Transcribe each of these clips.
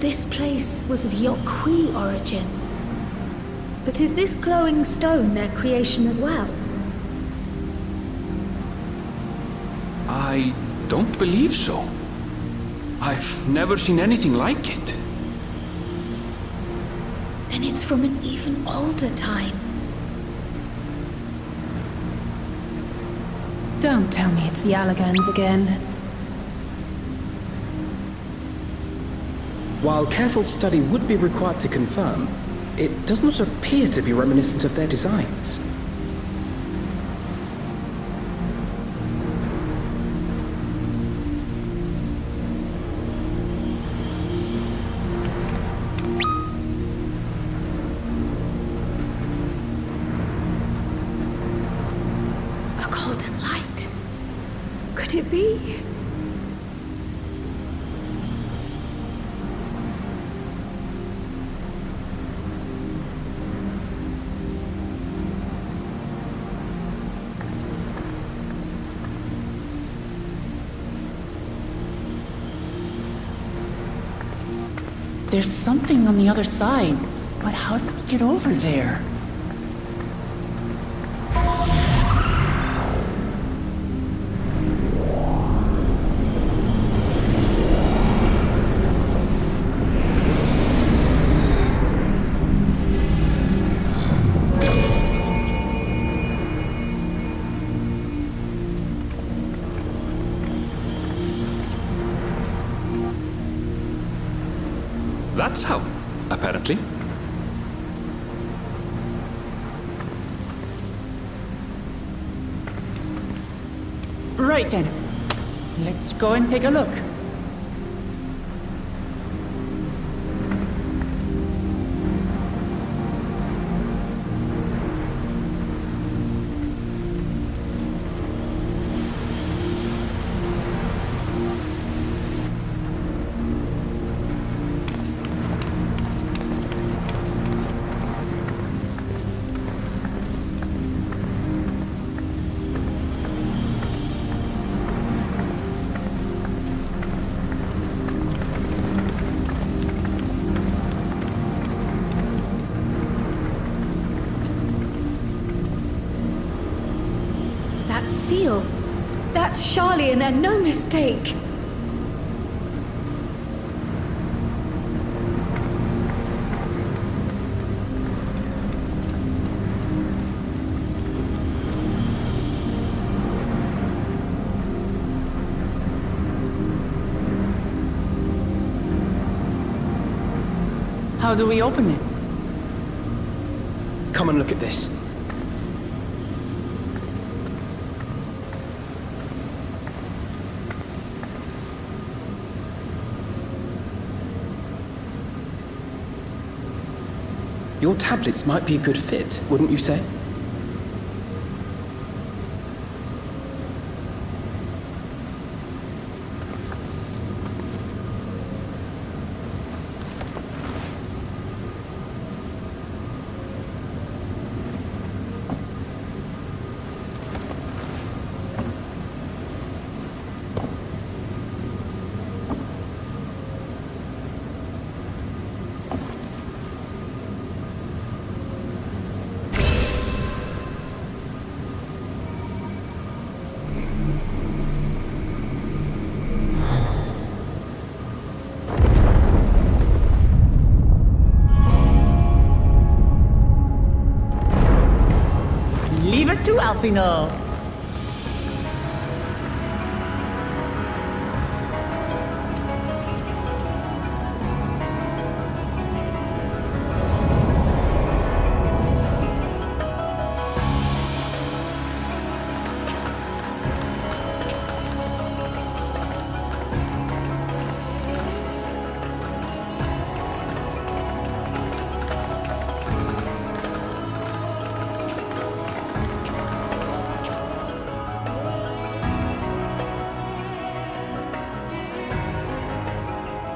this place was of Yokwi origin. But is this glowing stone their creation as well? I don't believe so. I've never seen anything like it. Then it's from an even older time. Don't tell me it's the Allagans again. While careful study would be required to confirm, it does not appear to be reminiscent of their designs. A golden light. Could it be? There's something on the other side, but how did we get over there? That's how, apparently. Right then. Let's go and take a look. That seal. That's Charlian and no mistake. How do we open it? Come and look at this. Your tablets might be a good fit, wouldn't you say? Leave it to Alfino.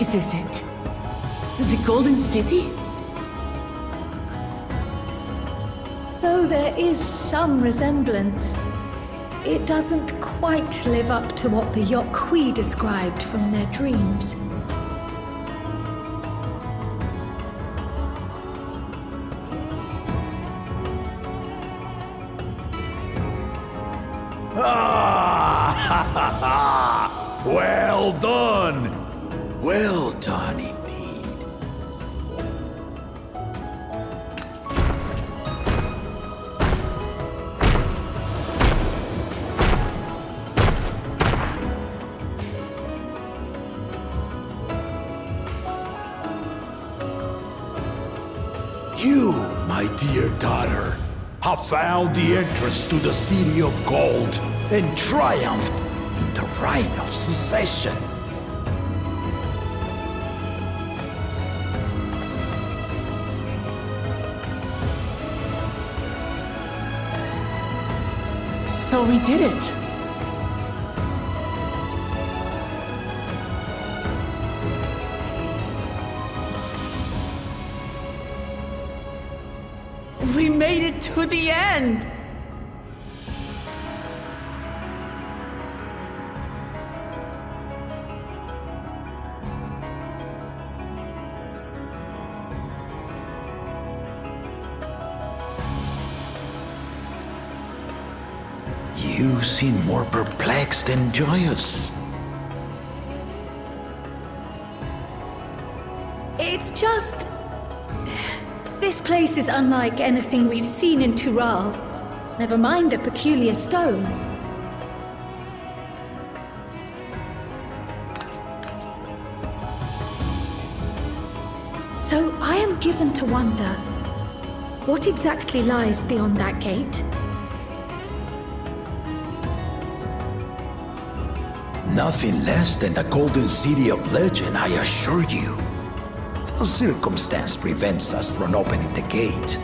Is this it? The Golden City? Though there is some resemblance, it doesn't quite live up to what the Yokwi described from their dreams. Well done! Well done indeed. You, my dear daughter, have found the entrance to the City of Gold and triumphed in the right of secession. So we did it. We made it to the end! You seem more perplexed than joyous. It's just... This place is unlike anything we've seen in Tural. Never mind the peculiar stone. So I am given to wonder, what exactly lies beyond that gate? Nothing less than the Golden City of Legend, I assure you. The circumstance prevents us from opening the gate.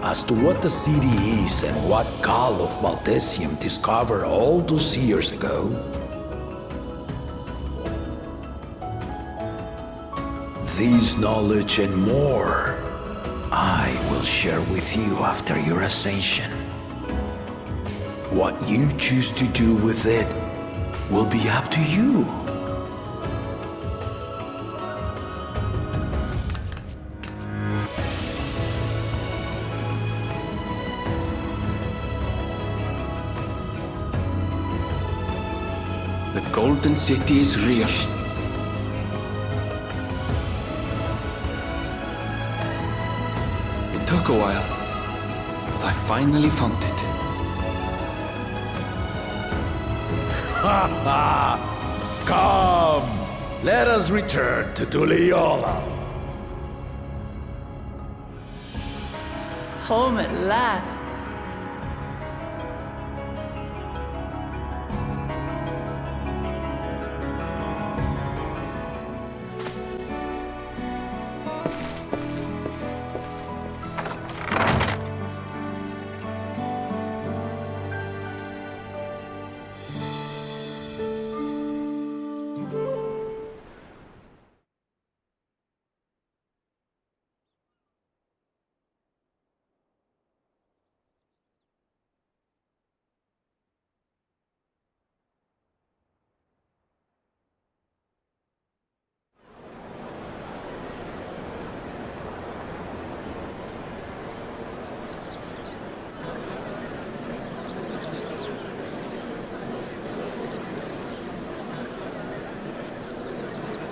As to what the city is and what Gall of Valdesium discovered all those years ago, this knowledge and more I will share with you after your ascension. What you choose to do with it will be up to you. The Golden City is real. It took a while, but I finally found it. Come, let us return to Tuliola. Home at last.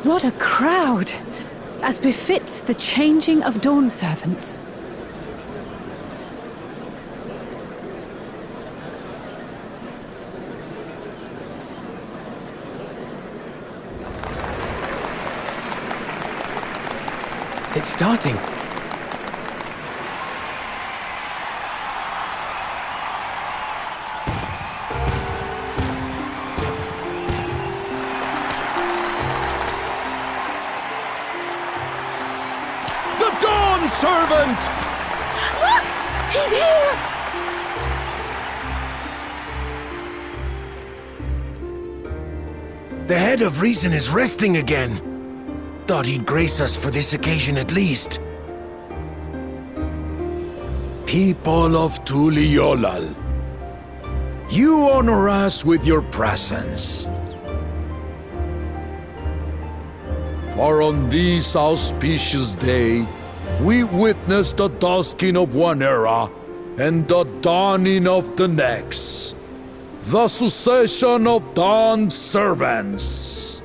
What a crowd! As befits the changing of Dawn servants. It's starting. Servant! Look! He's here! The head of reason is resting again. Thought he'd grace us for this occasion at least. People of Tuliolal, you honor us with your presence. For on this auspicious day, we witness the dusking of one era and the dawning of the next. The succession of Dawn's servants.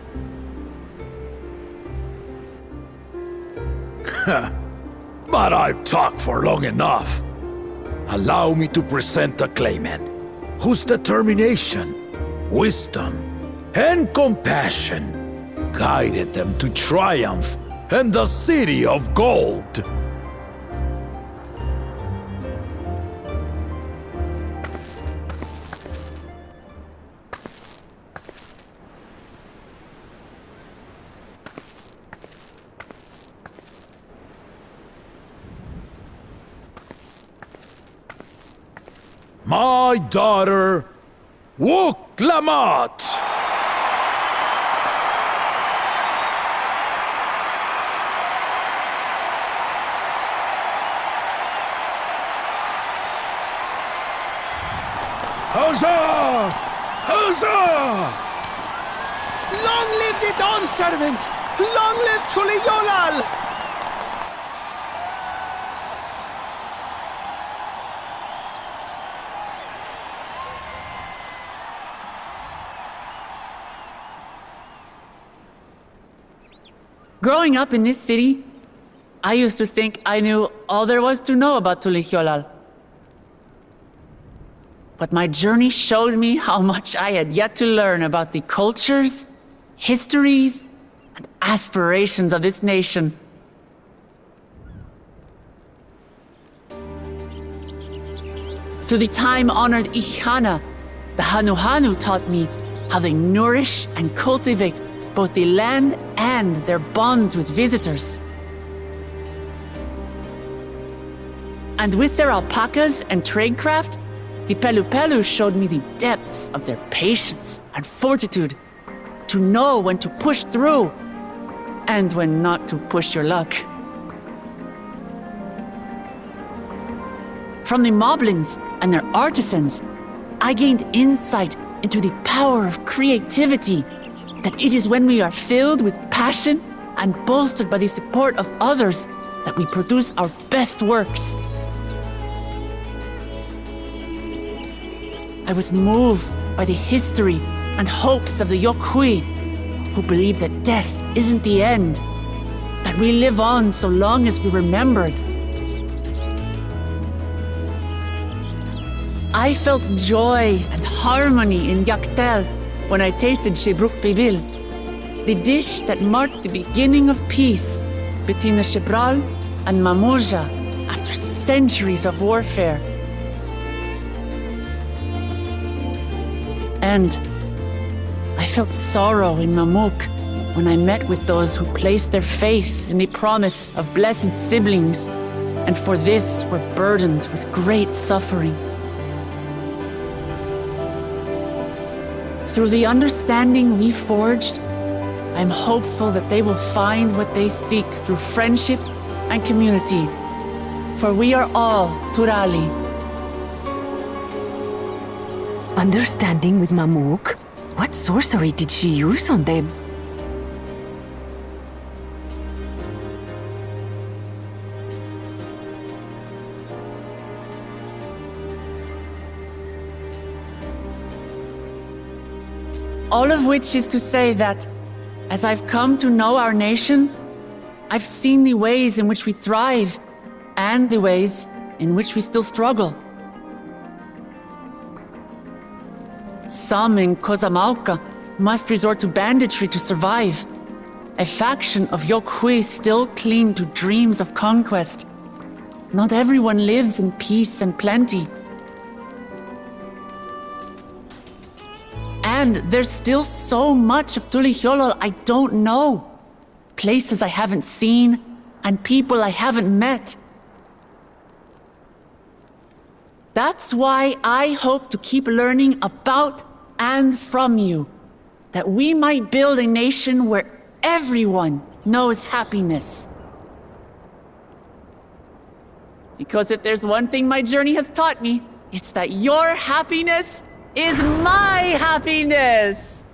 But I've talked for long enough. Allow me to present the claimant, whose determination, wisdom, and compassion guided them to triumph in the City of Gold. My daughter, Wook Lamont. Huzzah! Huzzah! Long live the Dawn Servant! Long live Tuliolal! Growing up in this city, I used to think I knew all there was to know about Tulihiolal. But my journey showed me how much I had yet to learn about the cultures, histories, and aspirations of this nation. Through the time-honored Ihana, the Hanuhanu taught me how they nourish and cultivate both the land and their bonds with visitors. And with their alpacas and tradecraft, the Pelupelu showed me the depths of their patience and fortitude to know when to push through and when not to push your luck. From the Moblins and their artisans, I gained insight into the power of creativity, that it is when we are filled with passion and bolstered by the support of others that we produce our best works. I was moved by the history and hopes of the Yokhui, who believe that death isn't the end, that we live on so long as we're remembered. I felt joy and harmony in Yaktel when I tasted Shebruk Bibil, the dish that marked the beginning of peace between the Shebral and Mamurja after centuries of warfare. And I felt sorrow in Mamuk when I met with those who placed their faith in the promise of blessed siblings, and for this were burdened with great suffering. Through the understanding we forged, I'm hopeful that they will find what they seek through friendship and community, for we are all Turali. Understanding with Mamuk? What sorcery did she use on them? All of which is to say that, as I've come to know our nation, I've seen the ways in which we thrive and the ways in which we still struggle. Some in Kozamauka must resort to banditry to survive. A faction of Yokhui still cling to dreams of conquest. Not everyone lives in peace and plenty. And there's still so much of Tulihiolol I don't know. Places I haven't seen, and people I haven't met. That's why I hope to keep learning about and from you, that we might build a nation where everyone knows happiness. Because if there's one thing my journey has taught me, it's that your happiness is my happiness!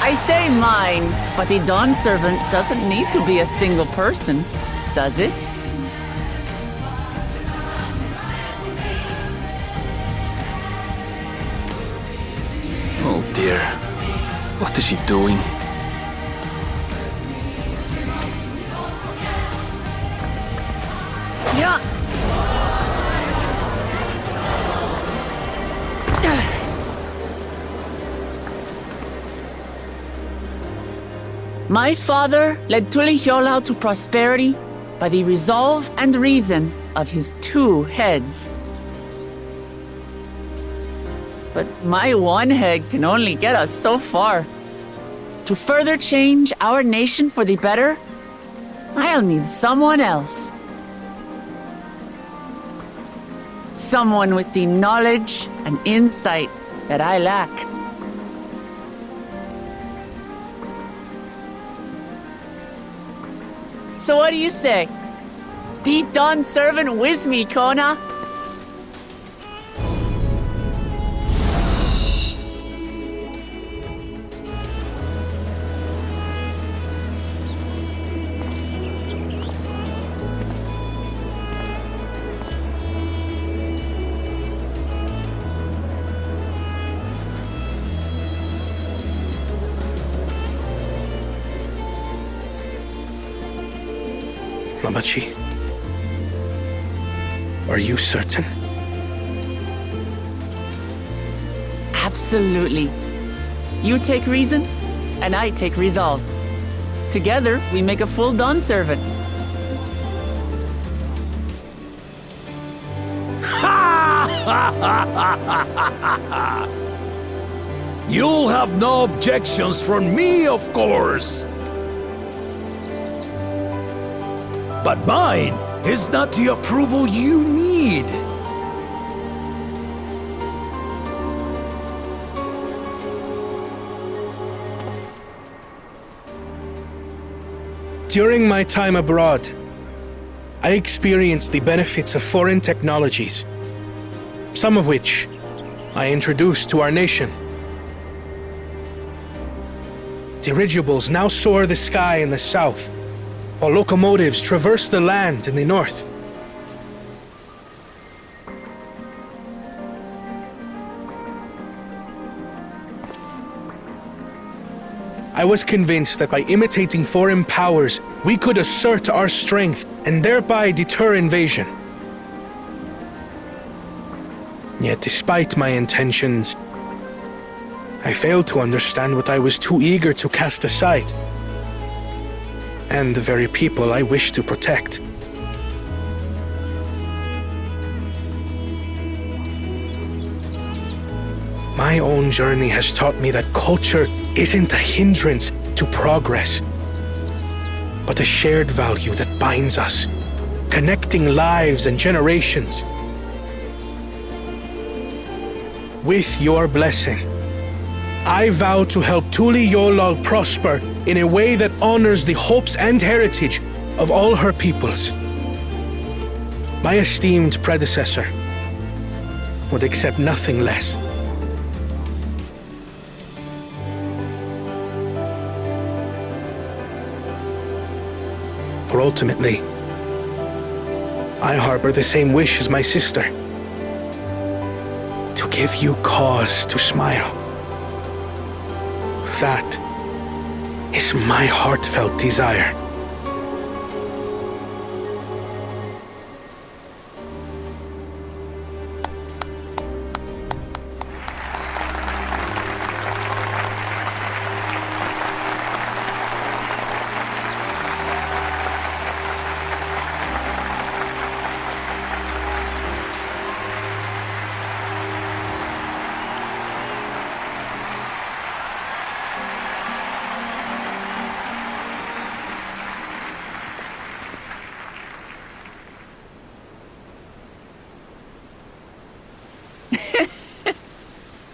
I say mine, but the Dawn Servant doesn't need to be a single person, does it? Oh dear. What is she doing? Yeah. My father led Tuliyollal to prosperity by the resolve and reason of his 2 heads. But my one head can only get us so far. To further change our nation for the better, I'll need someone else. Someone with the knowledge and insight that I lack. So what do you say? Be Dawn Servant with me, Kona? Lamachi, are you certain? Absolutely. You take reason, and I take resolve. Together, we make a full Dawn Servant. You'll have no objections from me, of course. But mine is not the approval you need. During my time abroad, I experienced the benefits of foreign technologies, some of which I introduced to our nation. Dirigibles now soar the sky in the south, while locomotives traverse the land in the north. I was convinced that by imitating foreign powers, we could assert our strength and thereby deter invasion. Yet despite my intentions, I failed to understand what I was too eager to cast aside, and the very people I wish to protect. My own journey has taught me that culture isn't a hindrance to progress, but a shared value that binds us, connecting lives and generations. With your blessing, I vow to help Tuliyollal prosper in a way that honors the hopes and heritage of all her peoples. My esteemed predecessor would accept nothing less. For ultimately, I harbor the same wish as my sister, to give you cause to smile. That is my heartfelt desire.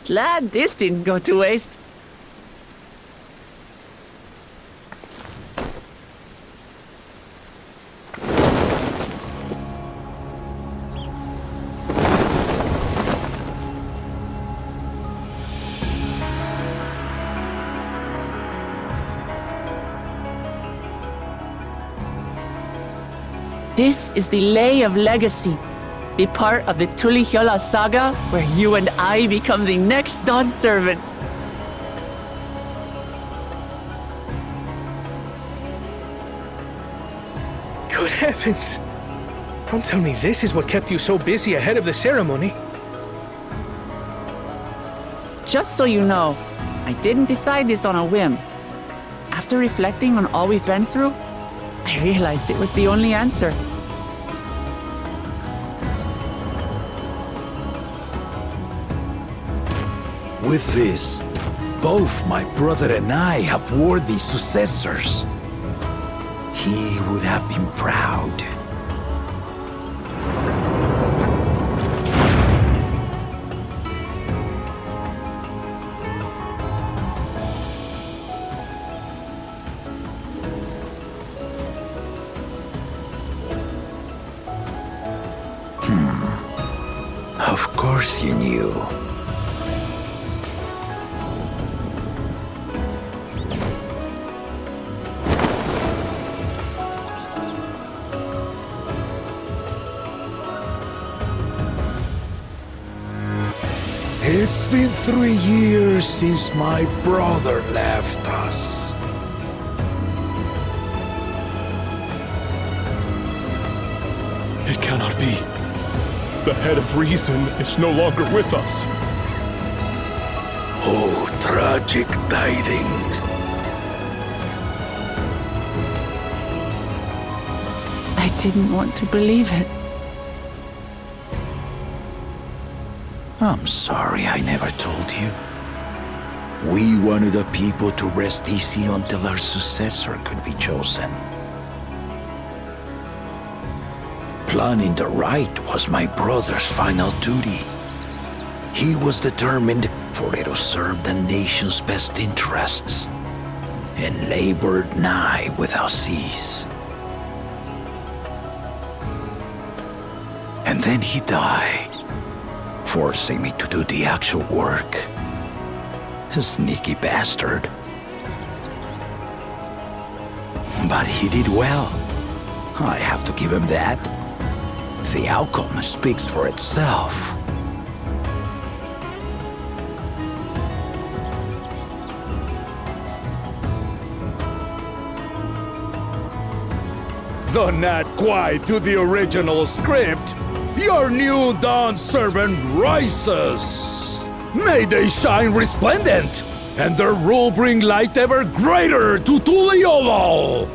Glad this didn't go to waste. This is the Lay of Legacy, the part of the Tulihyola saga where you and I become the next Dawn servant. Good heavens! Don't tell me this is what kept you so busy ahead of the ceremony. Just so you know, I didn't decide this on a whim. After reflecting on all we've been through, I realized it was the only answer. With this, both my brother and I have worthy successors. He would have been proud. Of course you knew. It's been 3 years since my brother left us. It cannot be. The head of reason is no longer with us. Oh, tragic tidings. I didn't want to believe it. I'm sorry I never told you. We wanted the people to rest easy until our successor could be chosen. Planning the right was my brother's final duty. He was determined for it to serve the nation's best interests, and labored nigh without cease. And then he died, forcing me to do the actual work. A sneaky bastard. But he did well. I have to give him that. The outcome speaks for itself. Though not quite to the original script, your new Dawn servant rises. May they shine resplendent, and their rule bring light ever greater to Tuliolo.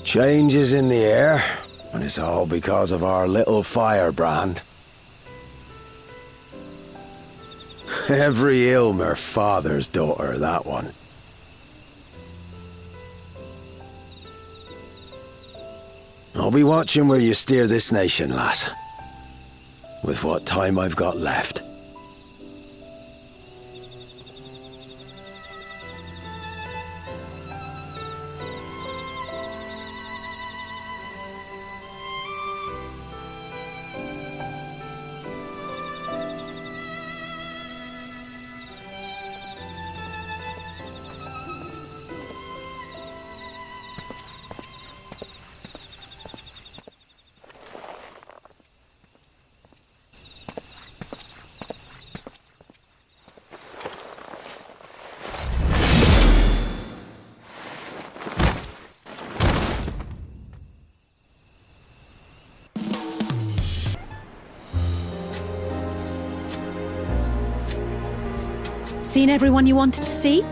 Changes in the air, and it's all because of our little firebrand. Every Ilmer father's daughter, that one. I'll be watching where you steer this nation, lass. With what time I've got left. Seen everyone you wanted to see?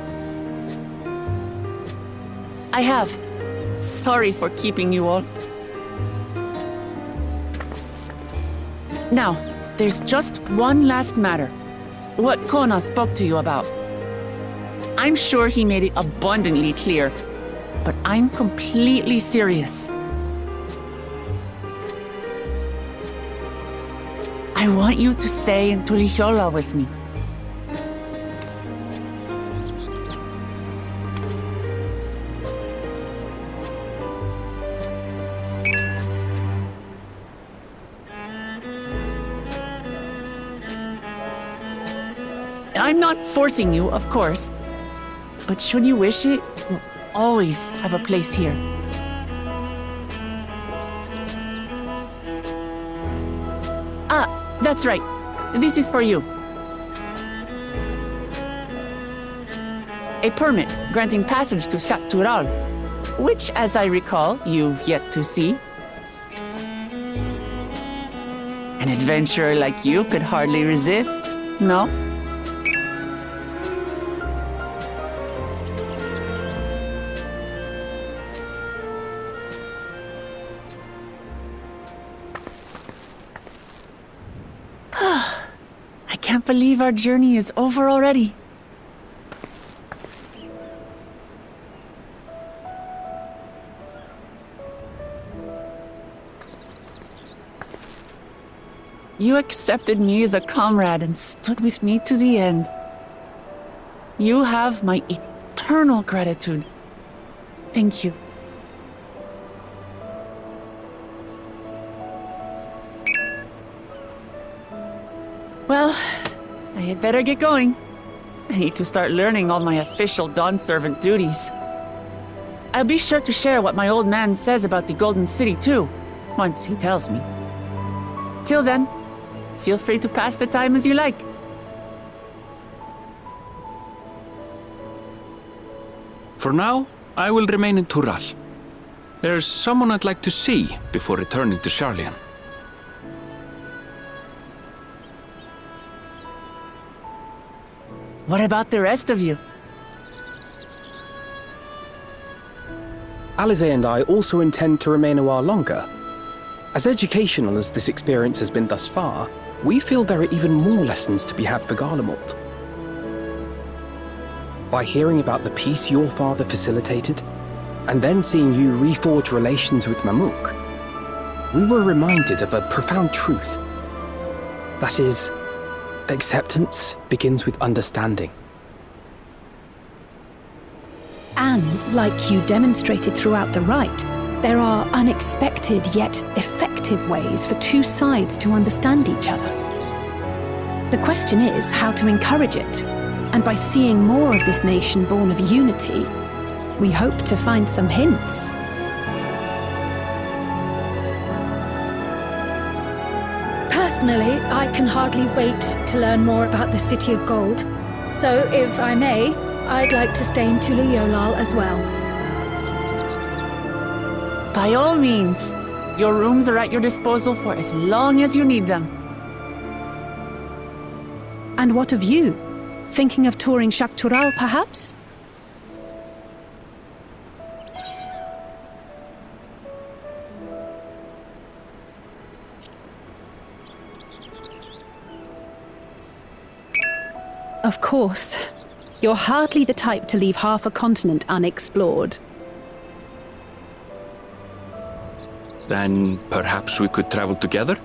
I have. Sorry for keeping you all. Now, there's just one last matter. What Kona spoke to you about. I'm sure he made it abundantly clear, but I'm completely serious. I want you to stay in Tulihiola with me. I'm not forcing you, of course, but should you wish it, you'll always have a place here. Ah, that's right. This is for you. A permit granting passage to Shaktural, which, as I recall, you've yet to see. An adventurer like you could hardly resist, no? I can't believe our journey is over already. You accepted me as a comrade and stood with me to the end. You have my eternal gratitude. Thank you. Well, I had better get going. I need to start learning all my official Dawn servant duties. I'll be sure to share what my old man says about the Golden City too, once he tells me. Till then, feel free to pass the time as you like. For now, I will remain in Tural. There's someone I'd like to see before returning to Sharlayan. What about the rest of you? Alize and I also intend to remain a while longer. As educational as this experience has been thus far, we feel there are even more lessons to be had for Garlemald. By hearing about the peace your father facilitated, and then seeing you reforge relations with Mamuk, we were reminded of a profound truth. That is, acceptance begins with understanding. And, like you demonstrated throughout the rite, there are unexpected yet effective ways for two sides to understand each other. The question is how to encourage it, and by seeing more of this nation born of unity, we hope to find some hints. Personally, I can hardly wait to learn more about the City of Gold. So, if I may, I'd like to stay in Tuliyolal as well. By all means, your rooms are at your disposal for as long as you need them. And what of you? Thinking of touring Shaktural, perhaps? Of course. You're hardly the type to leave half a continent unexplored. Then perhaps we could travel together?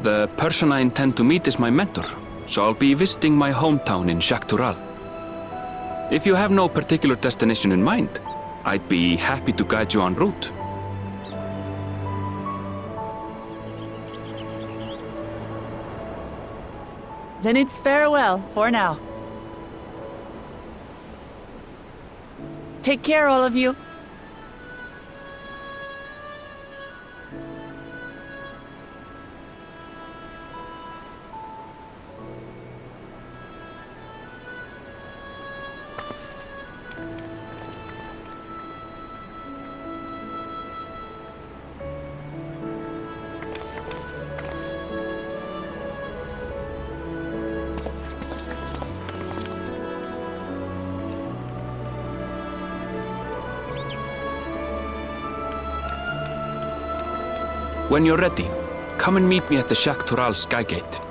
The person I intend to meet is my mentor, so I'll be visiting my hometown in Shaktural. If you have no particular destination in mind, I'd be happy to guide you en route. Then it's farewell for now. Take care, all of you. When you're ready, come and meet me at the Shaktural Skygate.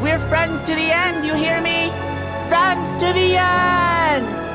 We're friends to the end, you hear me? Friends to the end!